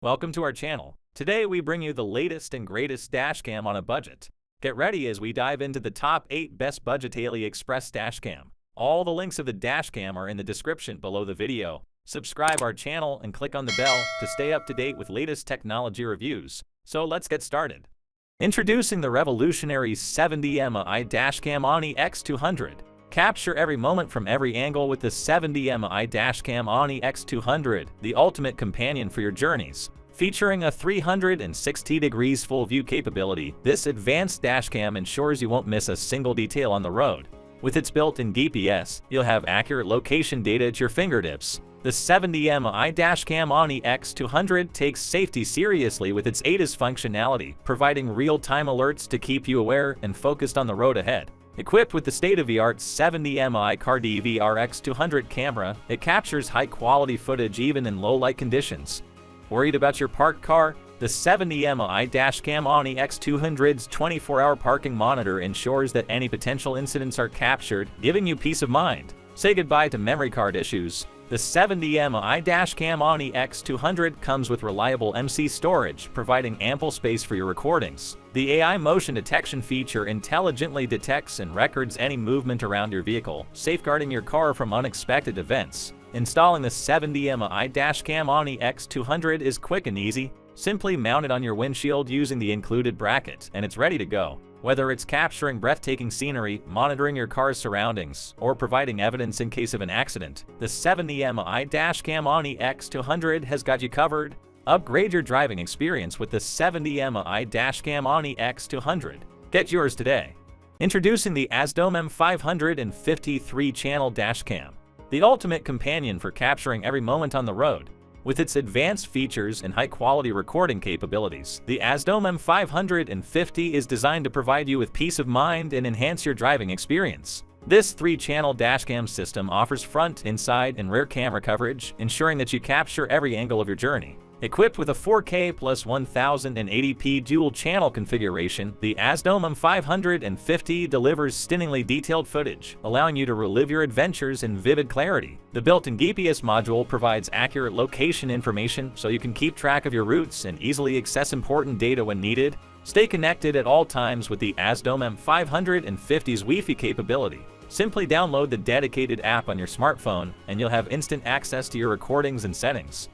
Welcome to our channel. Today we bring you the latest and greatest dashcam on a budget. Get ready as we dive into the top 8 best budget AliExpress dashcam. All the links of the dashcam are in the description below the video. Subscribe our channel and click on the bell to stay up to date with latest technology reviews. So let's get started. Introducing the revolutionary 70mm dashcam Oni X200. Capture every moment from every angle with the 70mm dashcam Oni X200, the ultimate companion for your journeys. Featuring a 360 degrees full view capability, this advanced dashcam ensures you won't miss a single detail on the road. With its built-in GPS, you'll have accurate location data at your fingertips. The 70mm dashcam Oni X200 takes safety seriously with its ADAS functionality, providing real-time alerts to keep you aware and focused on the road ahead. Equipped with the state-of-the-art 70mm DVR X200 camera, it captures high-quality footage even in low-light conditions. Worried about your parked car? The 70mm dashcam Oni X200's 24-hour parking monitor ensures that any potential incidents are captured, giving you peace of mind. Say goodbye to memory card issues. The 70mm dashcam Oni X200 comes with reliable MC storage, providing ample space for your recordings. The AI motion detection feature intelligently detects and records any movement around your vehicle, safeguarding your car from unexpected events. Installing the 70mm dashcam Oni X200 is quick and easy. Simply mount it on your windshield using the included bracket, and it's ready to go. Whether it's capturing breathtaking scenery, monitoring your car's surroundings, or providing evidence in case of an accident, the 70mm dashcam Oni X200 has got you covered. Upgrade your driving experience with the 70mm dashcam Oni X200. Get yours today. Introducing the ASDOM M550 3-channel dashcam, the ultimate companion for capturing every moment on the road. With its advanced features and high-quality recording capabilities, the ASDOM M550 is designed to provide you with peace of mind and enhance your driving experience. This 3-channel dashcam system offers front, inside, and rear camera coverage, ensuring that you capture every angle of your journey. Equipped with a 4K plus 1080p dual-channel configuration, the ASDOM M550 delivers stunningly detailed footage, allowing you to relive your adventures in vivid clarity. The built-in GPS module provides accurate location information so you can keep track of your routes and easily access important data when needed. Stay connected at all times with the ASDOM M550's Wi-Fi capability. Simply download the dedicated app on your smartphone, and you'll have instant access to your recordings and settings.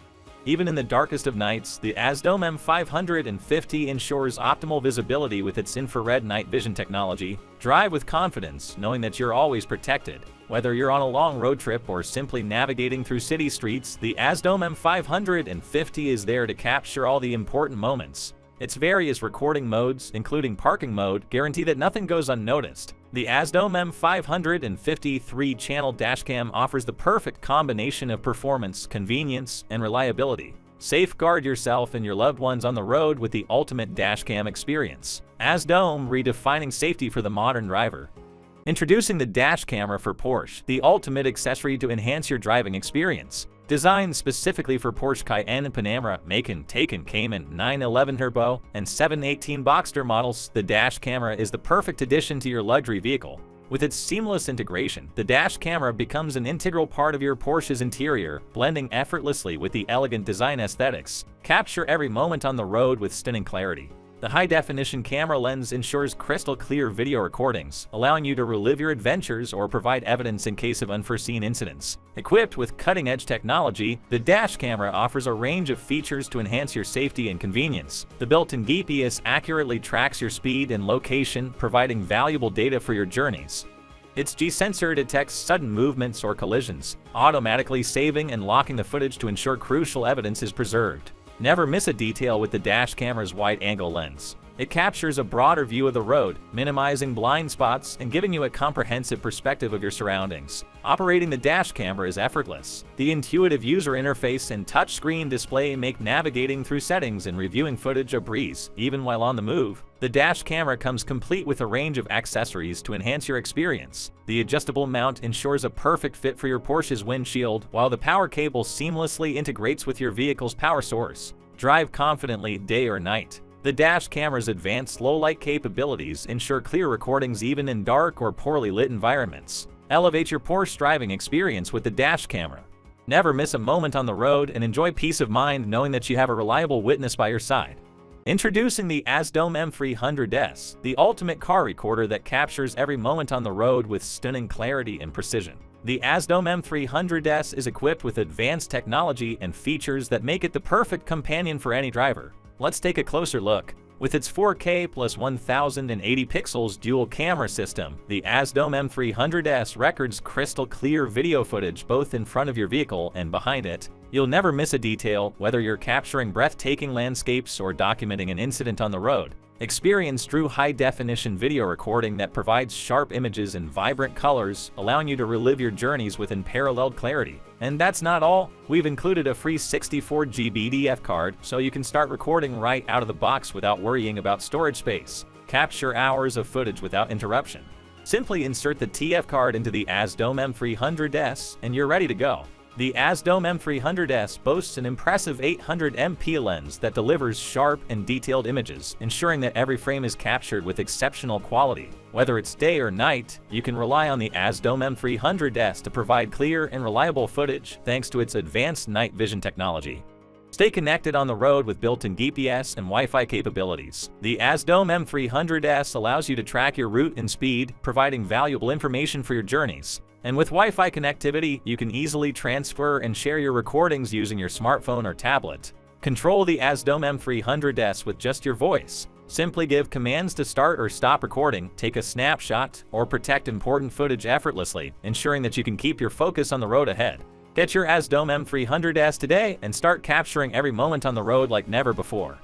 Even in the darkest of nights, the ASDOM M550 ensures optimal visibility with its infrared night vision technology. Drive with confidence, knowing that you're always protected. Whether you're on a long road trip or simply navigating through city streets, the ASDOM M550 is there to capture all the important moments. Its various recording modes, including parking mode, guarantee that nothing goes unnoticed. The ASDOM M550 3-channel dashcam offers the perfect combination of performance, convenience, and reliability. Safeguard yourself and your loved ones on the road with the ultimate dashcam experience. ASDOM, redefining safety for the modern driver. Introducing the dash camera for Porsche, the ultimate accessory to enhance your driving experience. Designed specifically for Porsche Cayenne and Panamera, Macan, Taycan, Cayman, 911 Turbo, and 718 Boxster models, the dash camera is the perfect addition to your luxury vehicle. With its seamless integration, the dash camera becomes an integral part of your Porsche's interior, blending effortlessly with the elegant design aesthetics. Capture every moment on the road with stunning clarity. The high-definition camera lens ensures crystal-clear video recordings, allowing you to relive your adventures or provide evidence in case of unforeseen incidents. Equipped with cutting-edge technology, the dash camera offers a range of features to enhance your safety and convenience. The built-in GPS accurately tracks your speed and location, providing valuable data for your journeys. Its G-sensor detects sudden movements or collisions, automatically saving and locking the footage to ensure crucial evidence is preserved. Never miss a detail with the dash camera's wide-angle lens. It captures a broader view of the road, minimizing blind spots and giving you a comprehensive perspective of your surroundings. Operating the dash camera is effortless. The intuitive user interface and touchscreen display make navigating through settings and reviewing footage a breeze, even while on the move. The dash camera comes complete with a range of accessories to enhance your experience. The adjustable mount ensures a perfect fit for your Porsche's windshield, while the power cable seamlessly integrates with your vehicle's power source. Drive confidently day or night. The dash camera's advanced low-light capabilities ensure clear recordings even in dark or poorly lit environments. Elevate your Porsche driving experience with the dash camera. Never miss a moment on the road and enjoy peace of mind knowing that you have a reliable witness by your side. Introducing the ASDOM M300S, the ultimate car recorder that captures every moment on the road with stunning clarity and precision. The ASDOM M300S is equipped with advanced technology and features that make it the perfect companion for any driver. Let's take a closer look. With its 4K plus 1080 pixels dual camera system, the ASDOM M300S records crystal clear video footage both in front of your vehicle and behind it. You'll never miss a detail, whether you're capturing breathtaking landscapes or documenting an incident on the road. Experience true high-definition video recording that provides sharp images and vibrant colors, allowing you to relive your journeys with unparalleled clarity. And that's not all. We've included a free 64GB DF card, so you can start recording right out of the box without worrying about storage space. Capture hours of footage without interruption. Simply insert the TF card into the ASDOM M300S, and you're ready to go. The ASDOM M300S boasts an impressive 800MP lens that delivers sharp and detailed images, ensuring that every frame is captured with exceptional quality. Whether it's day or night, you can rely on the ASDOM M300S to provide clear and reliable footage thanks to its advanced night vision technology. Stay connected on the road with built-in GPS and Wi-Fi capabilities. The ASDOM M300S allows you to track your route and speed, providing valuable information for your journeys. And with Wi-Fi connectivity, you can easily transfer and share your recordings using your smartphone or tablet. Control the ASDOM M300S with just your voice. Simply give commands to start or stop recording, take a snapshot, or protect important footage effortlessly, ensuring that you can keep your focus on the road ahead. Get your ASDOM M300S today and start capturing every moment on the road like never before.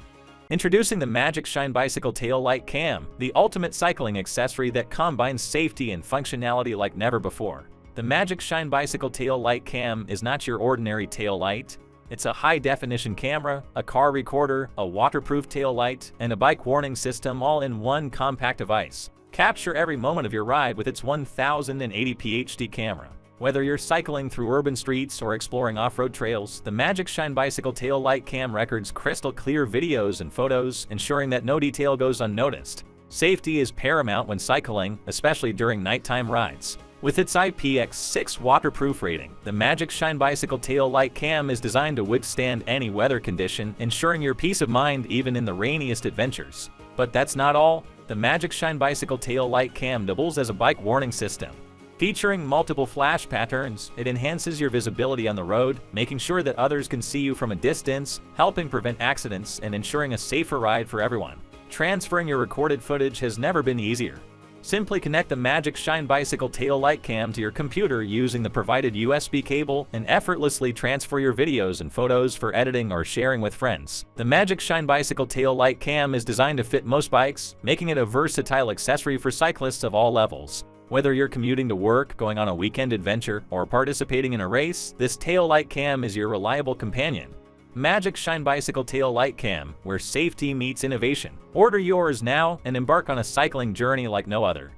Introducing the Magic Shine Bicycle Tail Light Cam, the ultimate cycling accessory that combines safety and functionality like never before. The Magic Shine Bicycle Tail Light Cam is not your ordinary tail light. It's a high-definition camera, a car recorder, a waterproof tail light, and a bike warning system all in one compact device. Capture every moment of your ride with its 1080p HD camera. Whether you're cycling through urban streets or exploring off-road trails, the Magic Shine Bicycle Tail Light Cam records crystal clear videos and photos, ensuring that no detail goes unnoticed. Safety is paramount when cycling, especially during nighttime rides. With its IPX6 waterproof rating, the Magic Shine Bicycle Tail Light Cam is designed to withstand any weather condition, ensuring your peace of mind even in the rainiest adventures. But that's not all. The Magic Shine Bicycle Tail Light Cam doubles as a bike warning system. Featuring multiple flash patterns, it enhances your visibility on the road, making sure that others can see you from a distance, helping prevent accidents and ensuring a safer ride for everyone. Transferring your recorded footage has never been easier. Simply connect the Magic Shine Bicycle Tail Light Cam to your computer using the provided USB cable and effortlessly transfer your videos and photos for editing or sharing with friends. The Magic Shine Bicycle Tail Light Cam is designed to fit most bikes, making it a versatile accessory for cyclists of all levels. Whether you're commuting to work, going on a weekend adventure, or participating in a race, this tail light cam is your reliable companion. Magic Shine Bicycle Tail Light Cam, where safety meets innovation. Order yours now and embark on a cycling journey like no other.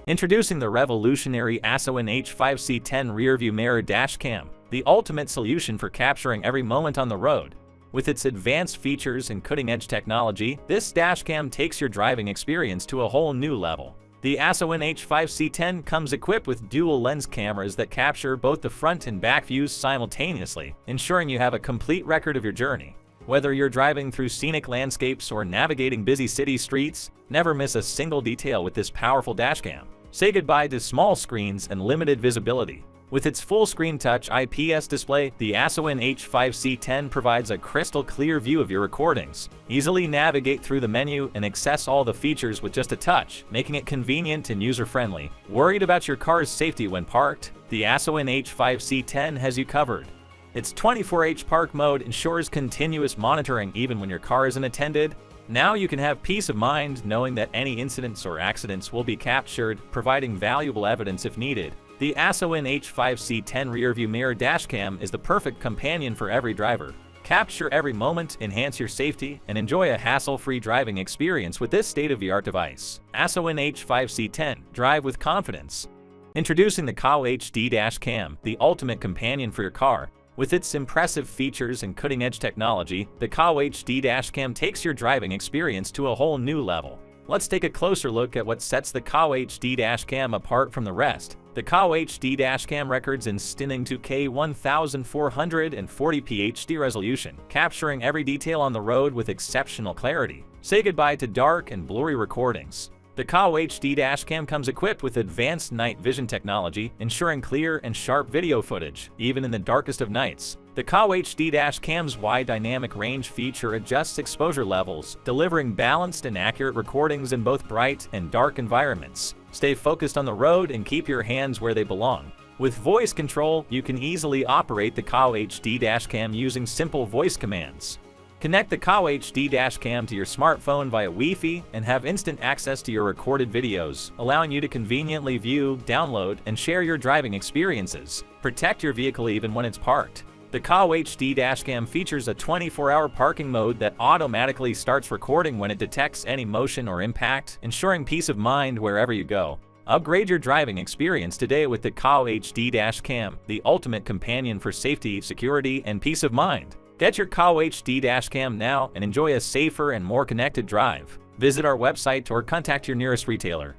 Introducing the revolutionary ASON H5C10 Rearview Mirror Dash Cam, the ultimate solution for capturing every moment on the road. With its advanced features and cutting-edge technology, this dash cam takes your driving experience to a whole new level. The ASON H5C10 comes equipped with dual lens cameras that capture both the front and back views simultaneously, ensuring you have a complete record of your journey. Whether you're driving through scenic landscapes or navigating busy city streets, never miss a single detail with this powerful dashcam. Say goodbye to small screens and limited visibility. With its full-screen touch IPS display, the ASON H5C10 provides a crystal clear view of your recordings. Easily navigate through the menu and access all the features with just a touch, making it convenient and user-friendly. Worried about your car's safety when parked? The ASON H5C10 has you covered. Its 24H park mode ensures continuous monitoring even when your car isn't attended. Now you can have peace of mind knowing that any incidents or accidents will be captured, providing valuable evidence if needed. The ASON H5C10 Rearview Mirror Dashcam is the perfect companion for every driver. Capture every moment, enhance your safety, and enjoy a hassle-free driving experience with this state-of-the-art device. ASON H5C10, drive with confidence. Introducing the KAO HD Dashcam, the ultimate companion for your car. With its impressive features and cutting-edge technology, the KAO HD Dashcam takes your driving experience to a whole new level. Let's take a closer look at what sets the KAO HD Dashcam apart from the rest. The KAW HD dashcam records in stunning 2K 1440p HD resolution, capturing every detail on the road with exceptional clarity. Say goodbye to dark and blurry recordings. The KAW HD dashcam comes equipped with advanced night vision technology, ensuring clear and sharp video footage, even in the darkest of nights. The KAW HD dashcam's wide dynamic range feature adjusts exposure levels, delivering balanced and accurate recordings in both bright and dark environments. Stay focused on the road and keep your hands where they belong. With voice control, you can easily operate the KAW HD dashcam using simple voice commands. Connect the KAW HD dashcam to your smartphone via Wi-Fi and have instant access to your recorded videos, allowing you to conveniently view, download, and share your driving experiences. Protect your vehicle even when it's parked. The KAW HD dashcam features a 24-hour parking mode that automatically starts recording when it detects any motion or impact, ensuring peace of mind wherever you go. Upgrade your driving experience today with the KAW HD dashcam, the ultimate companion for safety, security, and peace of mind. Get your KAW HD dashcam now and enjoy a safer and more connected drive. Visit our website or contact your nearest retailer.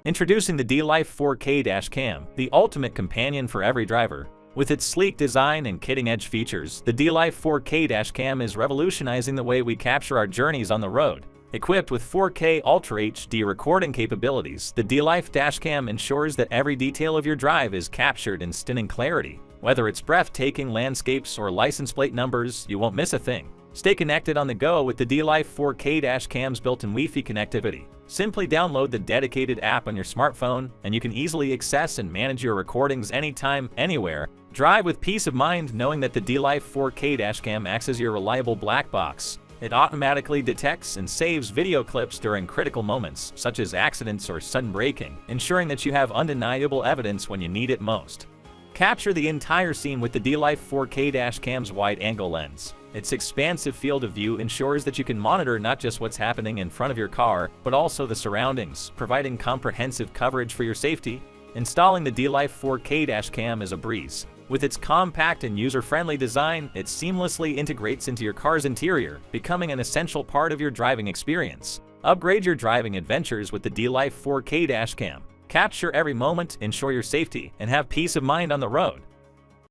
Introducing the D-Life 4K dashcam, the ultimate companion for every driver. With its sleek design and cutting-edge features, the D-Life 4K dashcam is revolutionizing the way we capture our journeys on the road. Equipped with 4K Ultra HD recording capabilities, the D-Life dashcam ensures that every detail of your drive is captured in stunning clarity. Whether it's breathtaking landscapes or license plate numbers, you won't miss a thing. Stay connected on the go with the D-Life 4K dashcam's built-in Wi-Fi connectivity. Simply download the dedicated app on your smartphone, and you can easily access and manage your recordings anytime, anywhere. Drive with peace of mind knowing that the D-Life 4K dashcam acts as your reliable black box. It automatically detects and saves video clips during critical moments, such as accidents or sudden braking, ensuring that you have undeniable evidence when you need it most. Capture the entire scene with the D-Life 4K dashcam's wide-angle lens. Its expansive field of view ensures that you can monitor not just what's happening in front of your car, but also the surroundings, providing comprehensive coverage for your safety. Installing the D-Life 4K dashcam is a breeze. With its compact and user-friendly design, it seamlessly integrates into your car's interior, becoming an essential part of your driving experience. Upgrade your driving adventures with the D-Life 4K dashcam. Capture every moment, ensure your safety, and have peace of mind on the road.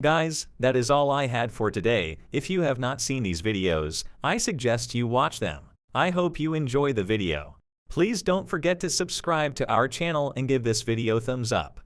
Guys, that is all I had for today. If you have not seen these videos, I suggest you watch them. I hope you enjoy the video. Please don't forget to subscribe to our channel and give this video thumbs up.